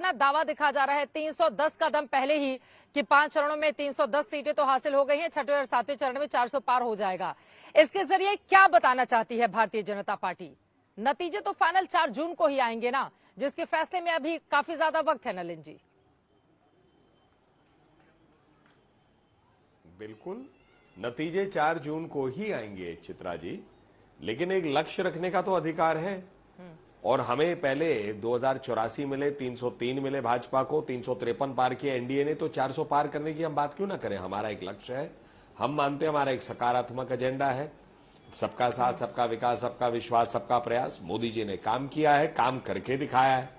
पुराना दावा दिखा जा रहा है 310 कदम पहले ही कि 5 चरणों में 310 सीटें तो हासिल हो गई हैं, छठवें और सातवें चरण में 400 पार हो जाएगा। इसके जरिए क्या बताना चाहती है भारतीय जनता पार्टी? नतीजे तो फाइनल 4 जून को ही आएंगे ना, जिसके फैसले में अभी काफी ज्यादा वक्त है नलिन जी। बिल्कुल, नतीजे 4 जून को ही आएंगे चित्रा जी, लेकिन एक लक्ष्य रखने का तो अधिकार है। और हमें पहले 2084 मिले, 303 मिले भाजपा को, 353 पार किए एनडीए ने, तो 400 पार करने की हम बात क्यों ना करें? हमारा एक लक्ष्य है, हम मानते हैं हमारा एक सकारात्मक एजेंडा है, सबका साथ, सबका विकास, सबका विश्वास, सबका प्रयास। मोदी जी ने काम किया है, काम करके दिखाया है।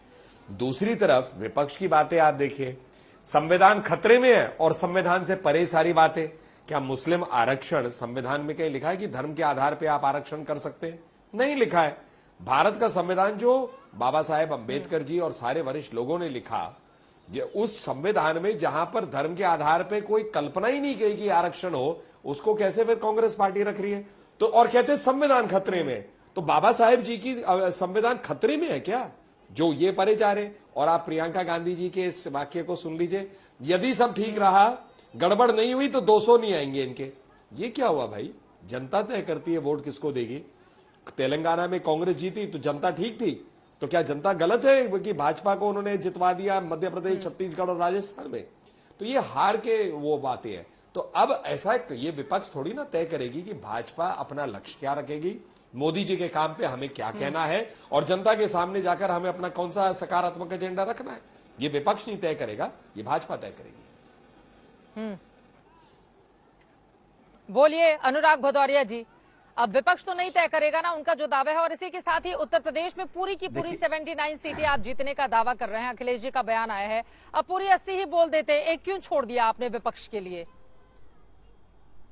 दूसरी तरफ विपक्ष की बातें आप देखिए, संविधान खतरे में है और संविधान से परे सारी बातें। क्या मुस्लिम आरक्षण संविधान में कहीं लिखा है कि धर्म के आधार पर आप आरक्षण कर सकते हैं? नहीं लिखा है। भारत का संविधान जो बाबा साहेब अंबेडकर जी और सारे वरिष्ठ लोगों ने लिखा, उस संविधान में जहां पर धर्म के आधार पर कोई कल्पना ही नहीं की कि आरक्षण हो, उसको कैसे फिर कांग्रेस पार्टी रख रही है? तो और कहते हैं संविधान खतरे में। तो बाबा साहेब जी की संविधान खतरे में है क्या, जो ये परे जा रहे? और आप प्रियंका गांधी जी के इस वाक्य को सुन लीजिए, यदि सब ठीक रहा, गड़बड़ नहीं हुई तो 200 नहीं आएंगे इनके। ये क्या हुआ भाई? जनता तय करती है वोट किसको देगी। तेलंगाना में कांग्रेस जीती तो जनता ठीक थी, तो क्या जनता गलत है कि भाजपा को उन्होंने जितवा दिया मध्य प्रदेश, छत्तीसगढ़ और राजस्थान में? तो ये हार के वो बातें हैं। तो अब ऐसा ये विपक्ष थोड़ी ना तय करेगी कि भाजपा अपना लक्ष्य क्या रखेगी, मोदी जी के काम पे हमें क्या कहना है, और जनता के सामने जाकर हमें अपना कौन सा सकारात्मक एजेंडा रखना है। ये विपक्ष नहीं तय करेगा, ये भाजपा तय करेगी। बोलिए अनुराग भदौरिया जी, अब विपक्ष तो नहीं तय करेगा ना उनका जो दावा है, और इसी के साथ ही उत्तर प्रदेश में पूरी की पूरी 79 सीटें आप जीतने का दावा कर रहे हैं। अखिलेश जी का बयान आया है, अब पूरी 80 ही बोल देते, एक क्यों छोड़ दिया आपने विपक्ष के लिए?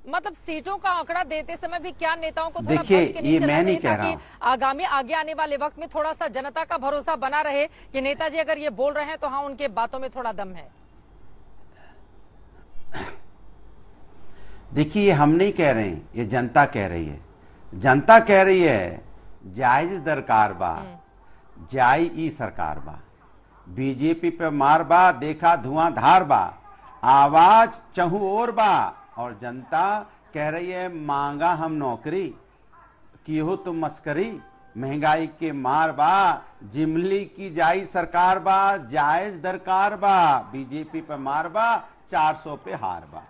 मतलब सीटों का आंकड़ा देते समय भी क्या नेताओं को थोड़ा देखिए, ये मैं नहीं कह रहा हूं, आगामी आगे आने वाले वक्त में थोड़ा सा जनता का भरोसा बना रहे कि नेताजी अगर ये बोल रहे हैं तो हाँ, उनके बातों में थोड़ा दम है। देखिए, हम नहीं कह रहे हैं, ये जनता कह रही है। जनता कह रही है जायज दरकार बा, जाई ई सरकार बा, बीजेपी पे मार बा, देखा धुआंधार बा, आवाज चहु और बा। और जनता कह रही है मांगा हम नौकरी, की हो तुम मस्करी, महंगाई के मार बा, जिमली की जाई सरकार बा, जायज दरकार बा, बीजेपी पे मार बा, 400 पे हार बा।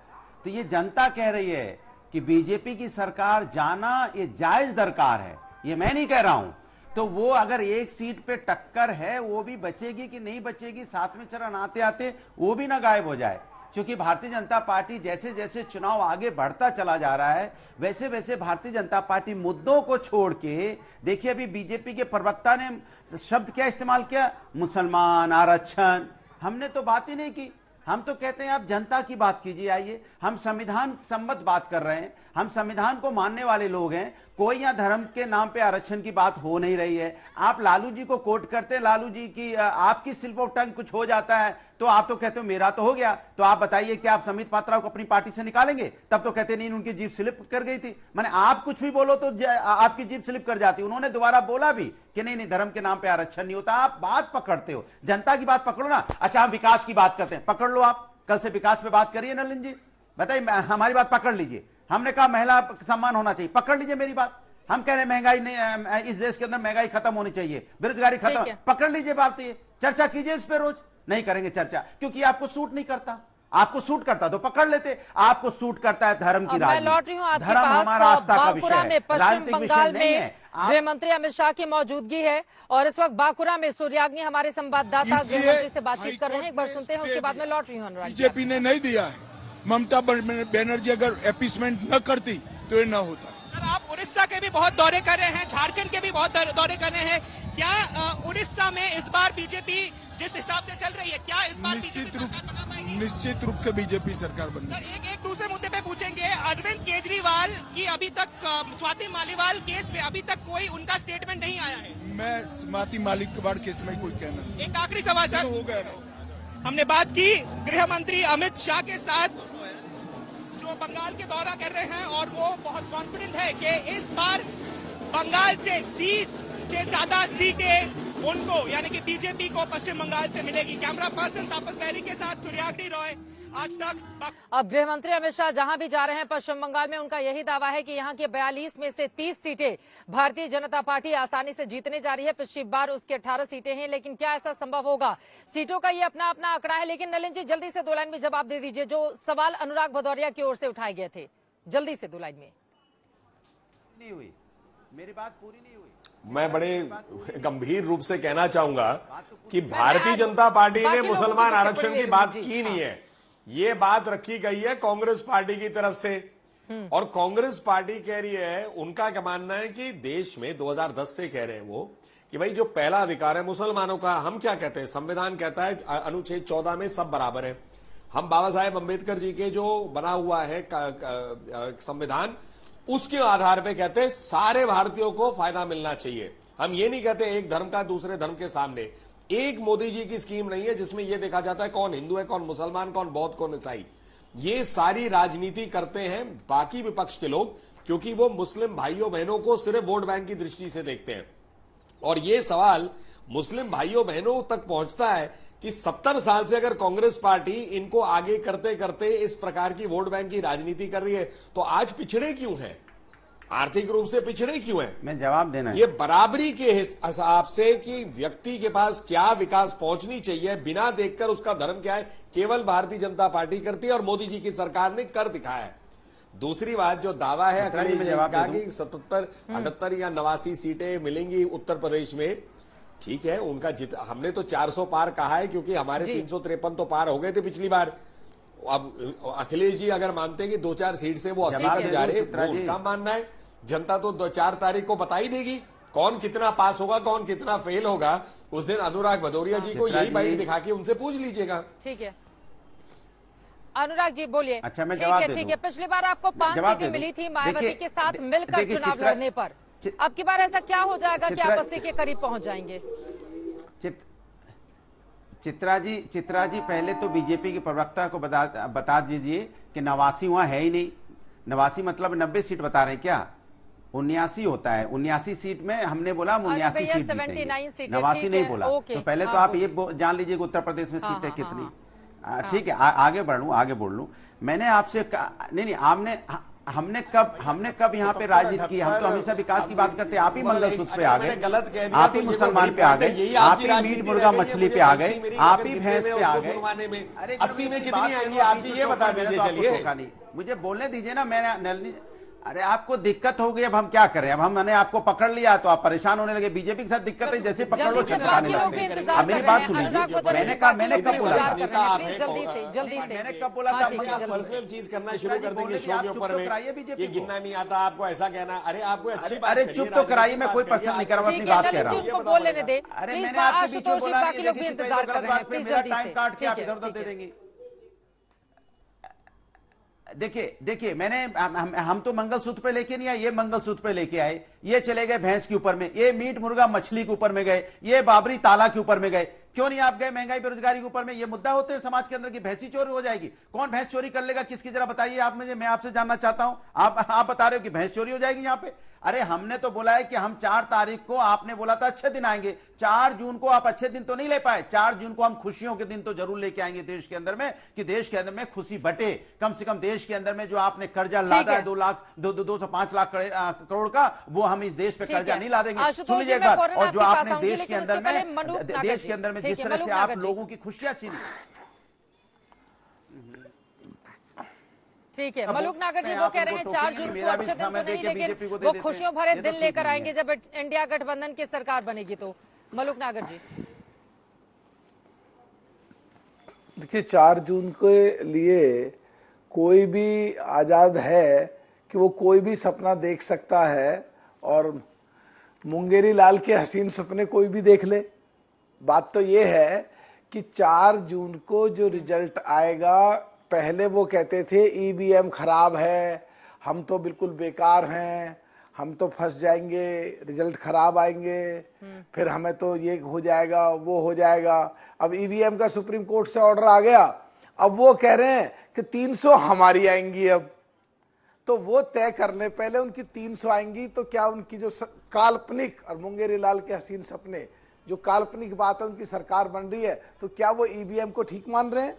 तो ये जनता कह रही है कि बीजेपी की सरकार जाना ये जायज दरकार है, ये मैं नहीं कह रहा हूं। तो वो अगर एक सीट पे टक्कर है, वो भी बचेगी कि नहीं बचेगी, सातवें चरण आते आते वो भी ना गायब हो जाए। क्योंकि भारतीय जनता पार्टी जैसे जैसे चुनाव आगे बढ़ता चला जा रहा है, वैसे वैसे भारतीय जनता पार्टी मुद्दों को छोड़ के, देखिए अभी बीजेपी के प्रवक्ता ने शब्द क्या इस्तेमाल किया, मुसलमान आरक्षण। हमने तो बात ही नहीं की। हम तो कहते हैं आप जनता की बात कीजिए। आइए, हम संविधान सम्मत बात कर रहे हैं, हम संविधान को मानने वाले लोग हैं। कोई यहाँ धर्म के नाम पे आरक्षण की बात हो नहीं रही है। आप लालू जी को कोट करते हैं, लालू जी की आपकी स्लिप ऑफ टंग कुछ हो जाता है तो आप तो कहते हो मेरा तो हो गया। तो आप बताइए कि आप समित पात्रा को अपनी पार्टी से निकालेंगे? तब तो कहते नहीं उनकी जीप स्लिप कर गई थी। माने आप कुछ भी बोलो तो आपकी जीप स्लिप कर जाती। उन्होंने दोबारा बोला भी कि नहीं नहीं धर्म के नाम पे आरक्षण नहीं होता। आप बात पकड़ते हो, जनता की बात पकड़ो ना। अच्छा, हम विकास की बात करते हैं, पकड़ लो। आप कल से विकास पे बात करिए नलिन जी, बताइए, हमारी बात पकड़ लीजिए। हमने कहा महिला सम्मान होना चाहिए, पकड़ लीजिए मेरी बात। हम कह रहे हैं महंगाई नहीं, इस देश के अंदर महंगाई खत्म होनी चाहिए, बेरोजगारी खत्म, पकड़ लीजिए बात। चर्चा कीजिए इस पे, रोज नहीं करेंगे चर्चा क्योंकि आपको सूट नहीं करता। आपको सूट करता तो पकड़ लेते, आपको सूट करता है धर्म की राजनीति। धर्म हमारा आस्था का विषय है, राजनीतिक विषय नहीं है। गृह मंत्री अमित शाह की मौजूदगी है और इस वक्त बांकुरा में सूर्याग्नि हमारे संवाददाता गृह मंत्री से बातचीत कर रहे हैं। एक बार सुनते हैं, उसके बाद में लौट रही हूँ। बीजेपी ने नहीं दिया है। ममता बनर्जी अगर अपीसमेंट न करती तो ये न होता। सर, आप उड़ीसा के भी बहुत दौरे कर रहे हैं, झारखंड के भी बहुत दौरे कर रहे हैं। क्या उड़ीसा में इस बार बीजेपी जिस हिसाब से चल रही है, क्या इस बार निश्चित रूप से बीजेपी सरकार बनेगी? सर, एक दूसरे मुद्दे पे पूछेंगे। अरविंद केजरीवाल की अभी तक स्वाति मालीवाल केस में अभी तक कोई उनका स्टेटमेंट नहीं आया है। मैं स्वाति मालीवाल केस में कोई कहना नहीं। एक आखिरी सवाल सर, हो गया। हमने बात की गृह मंत्री अमित शाह के साथ जो बंगाल के दौरा कर रहे हैं और वो बहुत कॉन्फिडेंट है कि इस बार बंगाल से 30 से ज्यादा सीटें उनको यानी कि बीजेपी को पश्चिम बंगाल से मिलेगी। कैमरा पर्सन तापस बहरी के साथ सूर्याग्नि रॉय, आज तक। अब गृह मंत्री अमित शाह जहां भी जा रहे हैं पश्चिम बंगाल में, उनका यही दावा है कि यहां के 42 में से 30 सीटें भारतीय जनता पार्टी आसानी से जीतने जा रही है। पिछली बार उसके 18 सीटें हैं, लेकिन क्या ऐसा संभव होगा? सीटों का ये अपना अपना आंकड़ा है। लेकिन नलिन जी, जल्दी से 2 लाइन में जवाब दे दीजिए जो सवाल अनुराग भदौरिया की ओर से उठाए गए थे, जल्दी से 2 लाइन में। नहीं हुई, मेरी बात पूरी नहीं हुई। मैं बड़े गंभीर रूप से कहना चाहूंगा कि भारतीय जनता पार्टी ने मुसलमान आरक्षण की बात की नहीं है। ये बात रखी गई है कांग्रेस पार्टी की तरफ से, और कांग्रेस पार्टी कह रही है, उनका क्या मानना है कि देश में 2010 से कह रहे हैं वो कि भाई जो पहला अधिकार है मुसलमानों का, हम क्या कहते हैं, संविधान कहता है अनुच्छेद 14 में सब बराबर है। हम बाबा साहेब अंबेडकर जी के जो बना हुआ है संविधान, उसके आधार पे कहते हैं सारे भारतीयों को फायदा मिलना चाहिए। हम ये नहीं कहते एक धर्म का दूसरे धर्म के सामने। एक मोदी जी की स्कीम नहीं है जिसमें यह देखा जाता है कौन हिंदू है, कौन मुसलमान, कौन बौद्ध, कौन ईसाई। ये सारी राजनीति करते हैं बाकी विपक्ष के लोग, क्योंकि वो मुस्लिम भाइयों बहनों को सिर्फ वोट बैंक की दृष्टि से देखते हैं। और ये सवाल मुस्लिम भाइयों बहनों तक पहुंचता है कि 70 साल से अगर कांग्रेस पार्टी इनको आगे करते करते इस प्रकार की वोट बैंक की राजनीति कर रही है, तो आज पिछड़े क्यों है, आर्थिक रूप से पिछड़े क्यों है? मैं जवाब देना है। ये बराबरी के हिसाब से कि व्यक्ति के पास क्या विकास पहुंचनी चाहिए बिना देखकर उसका धर्म क्या है, केवल भारतीय जनता पार्टी करती है और मोदी जी की सरकार ने कर दिखाया है। दूसरी बात, जो दावा है अखिलेश जी का कि 77, 78 या 89 सीटें मिलेंगी उत्तर प्रदेश में, ठीक है, उनका हमने तो 400 पार कहा है क्योंकि हमारे 353 तो पार हो गए थे पिछली बार। अब अखिलेश जी अगर मानते हैं कि 2-4 सीट से वो 80 तक जा रहे हैं, वो उनका मानना है। जनता तो 2-4 तारीख को बता ही देगी कौन कितना पास होगा, कौन कितना फेल होगा। उस दिन अनुराग भदौरिया जी को यही बाइट दिखा के उनसे पूछ लीजिएगा। ठीक है अनुराग जी, बोलिए। अच्छा, मैं जवाब दे दूं। ठीक है, पिछली बार आपको 5 सीटें मिली थी मायावती के साथ मिलकर चुनाव लड़ने पर। अब की बार ऐसा क्या हो जाएगा कि आप 80 के करीब पहुंच जाएंगे? चित्रा जी पहले तो बीजेपी के प्रवक्ता को बता दीजिए कि 89 वहां है ही नहीं। 89 मतलब 90 सीट बता रहे हैं क्या? 79 होता है। 79 सीट में हमने बोला 79 सीट जीतेंगे, 89 नहीं बोला। तो पहले तो आप ये जान लीजिए उत्तर प्रदेश में सीटें कितनी। ठीक है, आगे बोल लूं। मैंने आपसे नहीं, हमने कब यहाँ पे राजनीति की? हम तो हमेशा विकास की बात करते हैं। आप ही मंगलसूत्र पे आ गए, गलत कह दिया, आप ही मुसलमान पे आ गए, आप ही मीट मुर्गा मछली पे आ गए, आप ही भैंस पे आ गए। 80 में कितनी आएंगी आपकी ये बता दीजिए। चलिए मुझे बोलने दीजिए ना। मैंने अरे आपको दिक्कत हो गई, अब हम क्या करें? अब हमने आपको पकड़ लिया तो आप परेशान होने लगे। बीजेपी के साथ दिक्कत है, जैसे पकड़ लो चिपकाने लगते हैं। अब मेरी बात सुन लीजिए, मैंने कब बोला था? जल्दी से मैंने कब बोला था? पर्सनल चीज करना शुरू कर देंगे शो के ऊपर में, ये गिनना नहीं आता आपको, ऐसा कहना। अरे आपको अच्छी बात, अरे चुप तो कराइए, मैं कोई पर्सन नहीं कर रहा, अपनी बात कह रहा हूँ। बोल लेने दे। अरे मैंने आपके बीच में बोला नहीं, गलत बात पे मेरा टाइम काट के आप इधर उधर दे देंगे। देखिए मैंने हम तो मंगलसूत्र पे लेके नहीं आए, ये मंगलसूत्र पे लेके आए। ये चले गए भैंस के ऊपर में, ये मीट मुर्गा मछली के ऊपर में गए, ये बाबरी ताला के ऊपर में गए। क्यों नहीं आप गए महंगाई बेरोजगारी के ऊपर में? ये मुद्दा होते हैं समाज के अंदर की भैंसी चोरी हो जाएगी। कौन भैंस चोरी कर लेगा किसकी? जरा बताइए आप मुझे, मैं आपसे जानना चाहता हूं। आप बता रहे हो कि भैंस चोरी हो जाएगी यहाँ पे। अरे हमने तो बोला है कि हम 4 तारीख को, आपने बोला था अच्छे दिन आएंगे। 4 जून को आप अच्छे दिन तो नहीं ले पाए। 4 जून को हम खुशियों के दिन तो जरूर लेके आएंगे देश के अंदर में, कि देश के अंदर में खुशी बटे। कम से कम देश के अंदर में जो आपने कर्जा लादा है 205 लाख करोड़ का, वो हम इस देश पे कर्जा नहीं ला देंगे। सुन लीजिए एक बात, और जो आपने देश के अंदर में जिस तरह से आप लोगों की खुशियां छीनी। ठीक है, मलूक नागर जी वो कह रहे हैं 4 जून को अच्छे दिन तो नहीं, लेकिन वो खुशियों भरे दिन लेकर आएंगे जब इंडिया गठबंधन की सरकार बनेगी। तो मलूक नागर जी, देखिए 4 जून के लिए कोई भी आजाद है कि वो कोई भी सपना देख सकता है, और मुंगेरी लाल के हसीन सपने कोई भी देख ले। बात तो ये है कि 4 जून को जो रिजल्ट आएगा, पहले वो कहते थे ईवीएम खराब है, हम तो बिल्कुल बेकार हैं, हम तो फंस जाएंगे, रिजल्ट खराब आएंगे, फिर हमें तो ये हो जाएगा वो हो जाएगा। अब ईवीएम का सुप्रीम कोर्ट से ऑर्डर आ गया, अब वो कह रहे हैं कि 300 हमारी आएंगी। अब तो वो तय करने पहले उनकी 300 आएंगी, तो क्या उनकी जो काल्पनिक और मुंगेरी लाल के हसीन सपने जो काल्पनिक बात है उनकी सरकार बन रही है, तो क्या वो ईवीएम को ठीक मान रहे हैं?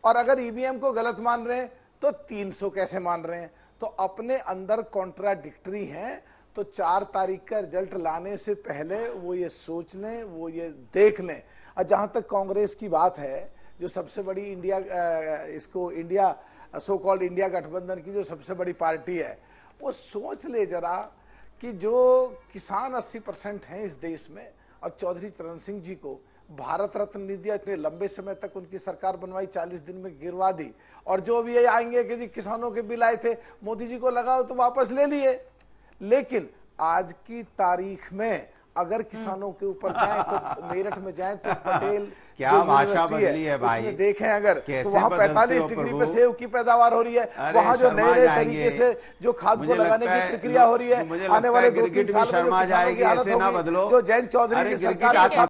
और अगर ईवीएम को गलत मान रहे हैं तो 300 कैसे मान रहे हैं? तो अपने अंदर कॉन्ट्राडिक्टरी हैं। तो 4 तारीख का रिजल्ट लाने से पहले वो ये सोच लें, वो ये देख लें। और जहां तक कांग्रेस की बात है, जो सबसे बड़ी इंडिया सो कॉल्ड इंडिया गठबंधन की जो सबसे बड़ी पार्टी है, वो सोच ले जरा कि जो किसान 80% हैं इस देश में, और चौधरी चरण सिंह जी को भारत रत्न नहीं दिया, इतने लंबे समय तक उनकी सरकार बनवाई, 40 दिन में गिरवा दी। और जो भी ये आएंगे कि जी किसानों के बिल आए थे, मोदी जी को लगाओ तो वापस ले लिए। लेकिन आज की तारीख में अगर किसानों के ऊपर जाएं तो मेरठ में जाएं तो पटेल क्या जो भाषा यूनिवर्सिटी बदली है भाई, उसमें देखें अगर कैसे तो वहां बदलते 45 हो डिग्री प्रभु? पे सेब की पैदावार हो रही है। अरे वहां जो शर्मा नए जाएंगे। तरीके से जो खाद को मुझे लगाने लगता की है प्रक्रिया हो रही है, मुझे आने लगता वाले है 2-3 गिरगिट साल भी में जो शर्मा किसानों की जाएगी, हालत ऐसे ना होगी, बदलो। जो जैन चौधरी अरे की गिरगिट सरकार आत्मा